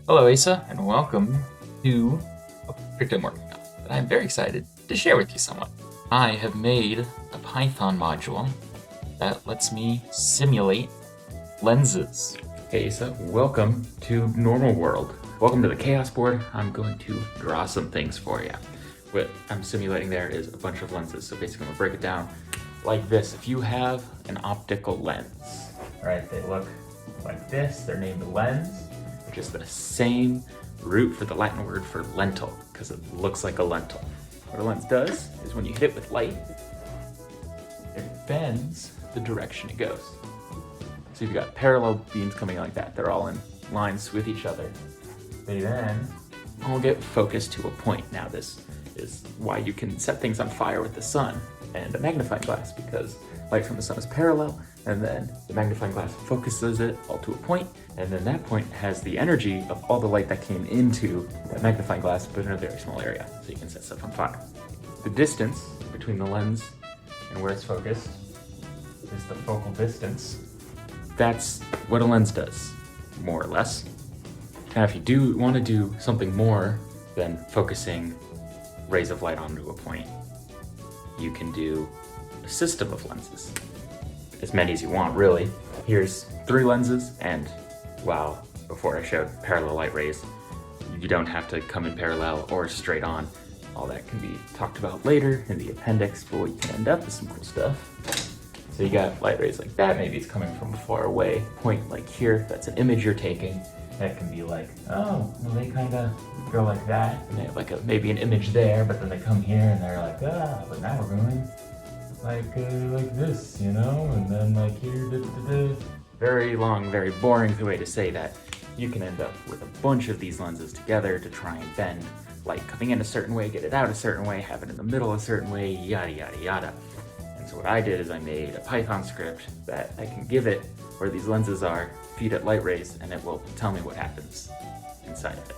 Hello, Asa, and welcome to a project I'm working on that I'm very excited to share with you somewhat. I have made a Python module that lets me simulate lenses. Hey, Asa, welcome to Normal World. Welcome to the Chaos board. I'm going to draw some things for you. What I'm simulating there is a bunch of lenses. So basically, I'm gonna break it down like this. If you have an optical lens, right, they look like this. They're named lens, which is the same root for the Latin word for lentil, because it looks like a lentil. What a lens does is when you hit it with light, it bends the direction it goes. So you've got parallel beams coming like that. They're all in lines with each other. They then all get focused to a point. Now this is why you can set things on fire with the sun and a magnifying glass, because light from the sun is parallel, and then the magnifying glass focuses it all to a point, and then that point has the energy of all the light that came into that magnifying glass, but in a very small area, so you can set stuff on fire. The distance between the lens and where it's focused is the focal distance. That's what a lens does, more or less. Now, if you do want to do something more than focusing rays of light onto a point, you can do a system of lenses. As many as you want, really. Here's 3 lenses, and wow, before I showed parallel light rays, you don't have to come in parallel or straight on. All that can be talked about later in the appendix, but what you can end up is some cool stuff. So you got light rays like that, maybe it's coming from a far away point like here, that's an image you're taking. That can be like, oh, well, they kind of go like that, and they have like maybe an image there, but then they come here and they're like, but now we're going like this, you know, and then like here, Very long, very boring way to say that. You can end up with a bunch of these lenses together to try and bend light coming in a certain way, get it out a certain way, have it in the middle a certain way, yada, yada, yada. And so what I did is I made a Python script that I can give it where these lenses are, feed it light rays, and it will tell me what happens inside of it.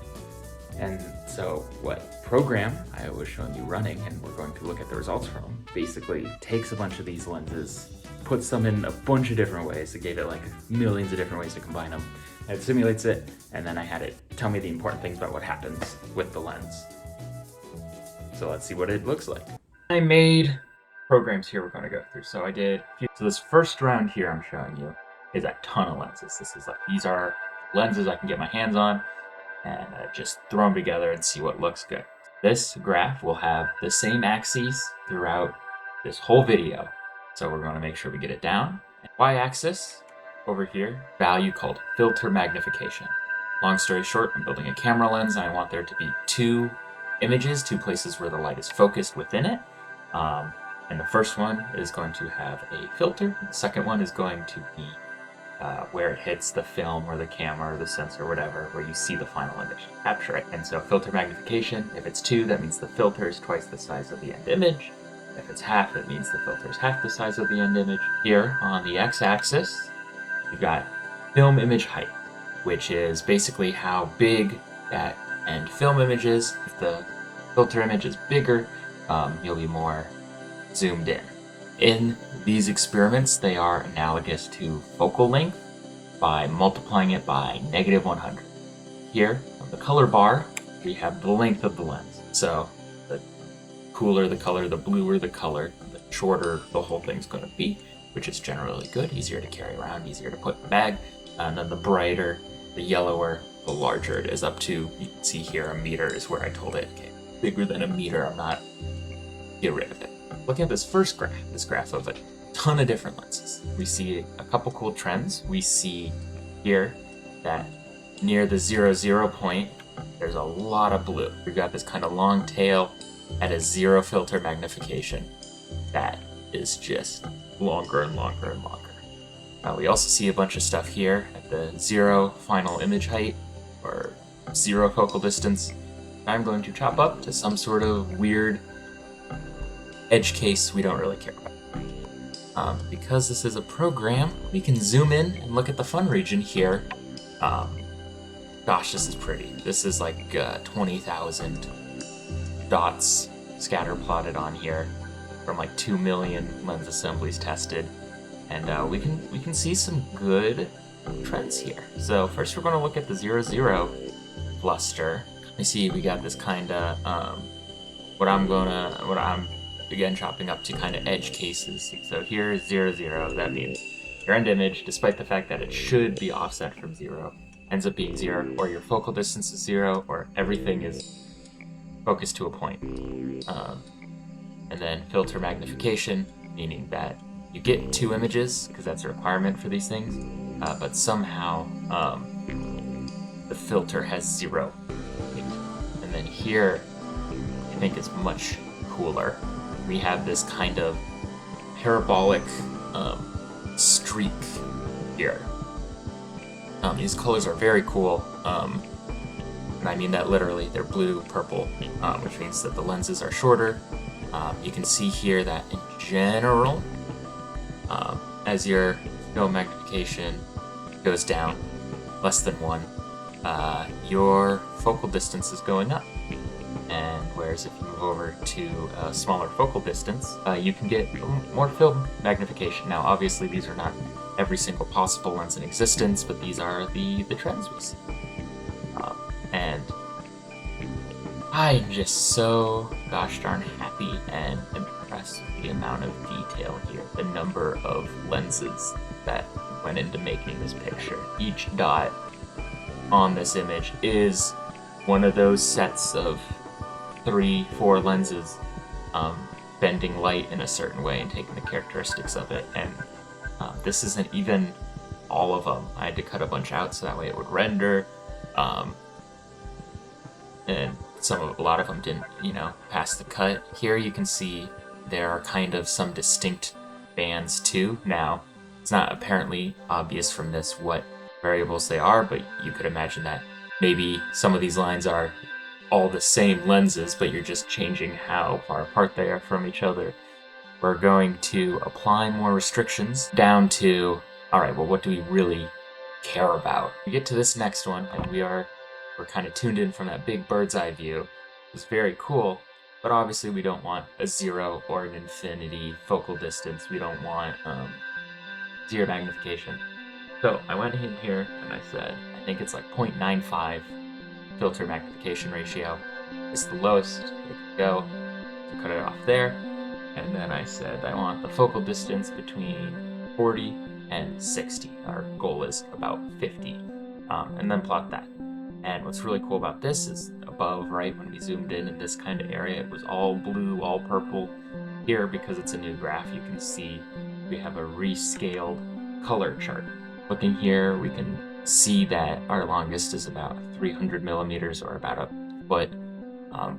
And so what program I was showing you running, and we're going to look at the results from, basically takes a bunch of these lenses, puts them in a bunch of different ways. It gave it like millions of different ways to combine them. And it simulates it, and then I had it tell me the important things about what happens with the lens. So let's see what it looks like. I made programs here we're going to go through. So I did, so this first round here I'm showing you is a ton of lenses. These are lenses I can get my hands on and just throw them together and see what looks good. This graph will have the same axes throughout this whole video. So we're going to make sure we get it down. Y-axis over here, value called filter magnification. Long story short, I'm building a camera lens and I want there to be 2 images, 2 places where the light is focused within it. And the first one is going to have a filter. The second one is going to be where it hits the film or the camera or the sensor or whatever, where you see the final image. Capture it. And so filter magnification, if it's 2, that means the filter is twice the size of the end image. If it's half, it means the filter is half the size of the end image. Here on the x-axis, you've got film image height, which is basically how big that end film image is. If the filter image is bigger, you'll be more zoomed in. In these experiments, they are analogous to focal length by multiplying it by -100. Here, on the color bar, we have the length of the lens. So the cooler the color, the bluer the color, the shorter the whole thing's going to be, which is generally good, easier to carry around, easier to put in the bag. And then the brighter, the yellower, the larger it is, up to, you can see here, a meter is where I told it, okay, bigger than a meter, I'm not, get rid of it. Looking at this first graph, this graph of a ton of different lenses, we see a couple cool trends. We see here that near the 0, 0 point, there's a lot of blue. We've got this kind of long tail at a 0 filter magnification that is just longer and longer and longer. We also see a bunch of stuff here at the 0 final image height, or 0 focal distance. I'm going to chop up to some sort of weird edge case we don't really care about. Because this is a program, we can zoom in and look at the fun region here. Gosh, this is pretty. This is like 20,000 dots scatter plotted on here from like 2 million lens assemblies tested. And we can see some good trends here. So first we're going to look at the 0, 0. fluster. You see, we got this kind of what I'm again chopping up to kind of edge cases. So here is 0, 0. That means your end image, despite the fact that it should be offset from 0, ends up being 0, or your focal distance is 0, or everything is focused to a point. And then filter magnification, meaning that you get 2 images, because that's a requirement for these things, but somehow the filter has 0. And then here, I think is much cooler. We have this kind of parabolic streak here. These colors are very cool, and I mean that literally. They're blue, purple, which means that the lenses are shorter. You can see here that in general, as your film magnification goes down less than 1, your focal distance is going up. And whereas if you move over to a smaller focal distance, you can get more film magnification. Now, obviously, these are not every single possible lens in existence, but these are the trends we see. And I'm just so gosh darn happy and impressed with the amount of detail here, the number of lenses that went into making this picture. Each dot on this image is one of those sets of 3, 4 lenses bending light in a certain way and taking the characteristics of it. And this isn't even all of them. I had to cut a bunch out so that way it would render. And a lot of them didn't, pass the cut. Here you can see there are kind of some distinct bands too. Now, it's not apparently obvious from this what variables they are, but you could imagine that maybe some of these lines are all the same lenses, but you're just changing how far apart they are from each other. We're going to apply more restrictions down to, all right, well, what do we really care about? We get to this next one, and we're kind of tuned in from that big bird's eye view. It's very cool, but obviously we don't want a 0 or an infinity focal distance. We don't want 0 magnification. So I went in here and I said, I think it's like 0.95 filter magnification ratio is the lowest it could go. So cut it off there. And then I said I want the focal distance between 40 and 60. Our goal is about 50. And then plot that. And what's really cool about this is above, right, when we zoomed in this kind of area, it was all blue, all purple. Here, because it's a new graph, you can see we have a rescaled color chart. Looking here, we can see that our longest is about 300 millimeters or about a foot,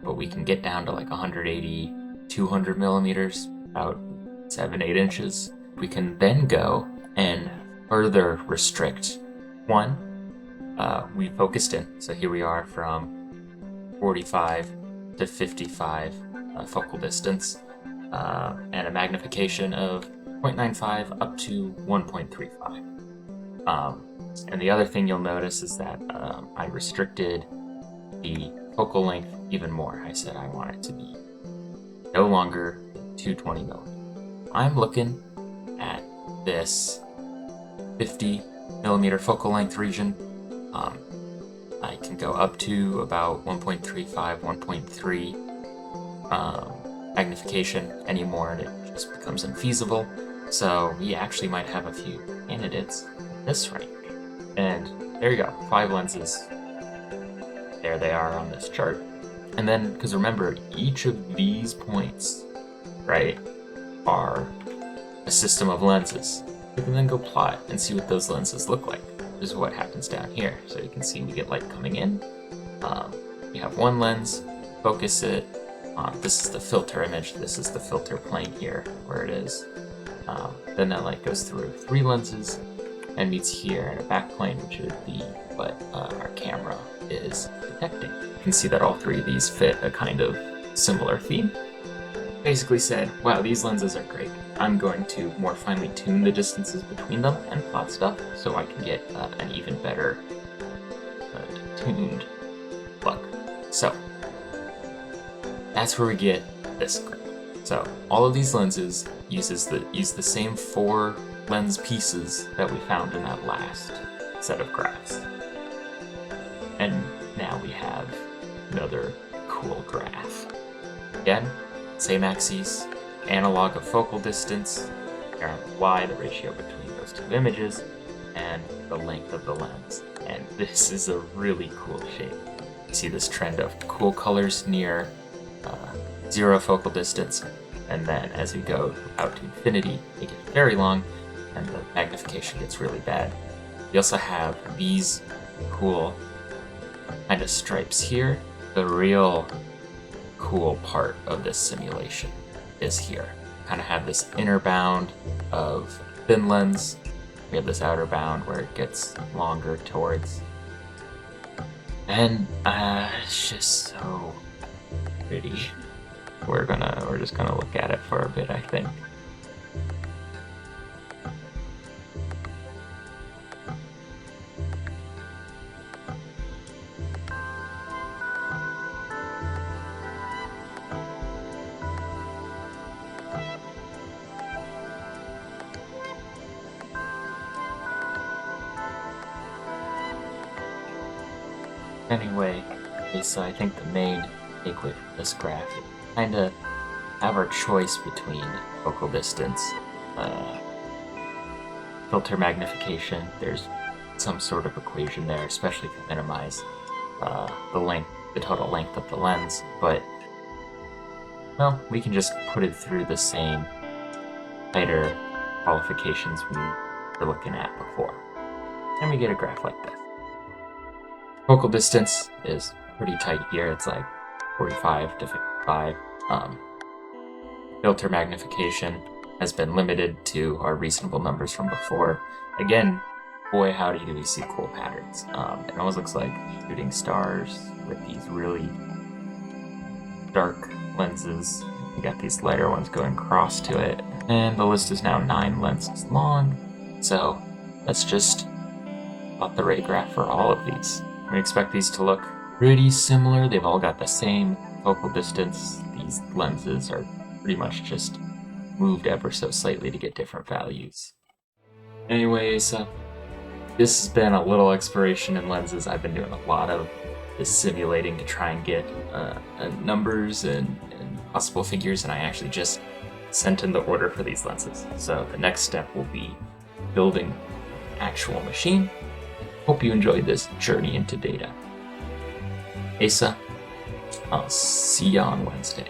but we can get down to like 180, 200 millimeters, about 7, 8 inches. We can then go and further restrict. One, we focused in. So here we are from 45 to 55 focal distance, and a magnification of 0.95 up to 1.35. And the other thing you'll notice is that I restricted the focal length even more. I said I want it to be no longer 220 millimeters. I'm looking at this 50 millimeter focal length region. I can go up to about 1.35, 1.3 magnification anymore, and it just becomes unfeasible. So we actually might have a few candidates in this range. And there you go, 5 lenses. There they are on this chart. And then, because remember, each of these points, right, are a system of lenses. We can then go plot and see what those lenses look like. This is what happens down here. So you can see we get light coming in. We have one lens, focus it. This is the filter image. This is the filter plane here, where it is. Then that light goes through 3 lenses and meets here in a back plane, which would be what our camera is detecting. You can see that all 3 of these fit a kind of similar theme. Basically said, wow, these lenses are great. I'm going to more finely tune the distances between them and plot stuff so I can get an even better tuned look. So that's where we get this grip. So all of these lenses use the same 4 lens pieces that we found in that last set of graphs. And now we have another cool graph. Again, same axes, analog of focal distance, apparent y, the ratio between those two images, and the length of the lens. And this is a really cool shape. You see this trend of cool colors near 0 focal distance, and then as we go out to infinity, they get very long, and the magnification gets really bad. We also have these cool kind of stripes here. The real cool part of this simulation is here. Kind of have this inner bound of thin lens. We have this outer bound where it gets longer towards. And it's just so pretty. We're just gonna look at it for a bit, I think. Anyway, so I think the main takeaway from this graph is kind of have our choice between focal distance, filter magnification. There's some sort of equation there, especially if you minimize the total length of the lens. But well, we can just put it through the same tighter qualifications we were looking at before, and we get a graph like this. Focal distance is pretty tight here. It's like 45 to 55. Filter magnification has been limited to our reasonable numbers from before. Again, boy howdy do we see cool patterns. It almost looks like shooting stars with these really dark lenses. You got these lighter ones going across to it. And the list is now 9 lenses long. So let's just plot the ray graph for all of these. We expect these to look pretty similar. They've all got the same focal distance. These lenses are pretty much just moved ever so slightly to get different values. Anyways, this has been a little exploration in lenses. I've been doing a lot of this simulating to try and get numbers and possible figures, and I actually just sent in the order for these lenses. So the next step will be building an actual machine. Hope you enjoyed this journey into data. Asa, I'll see you on Wednesday.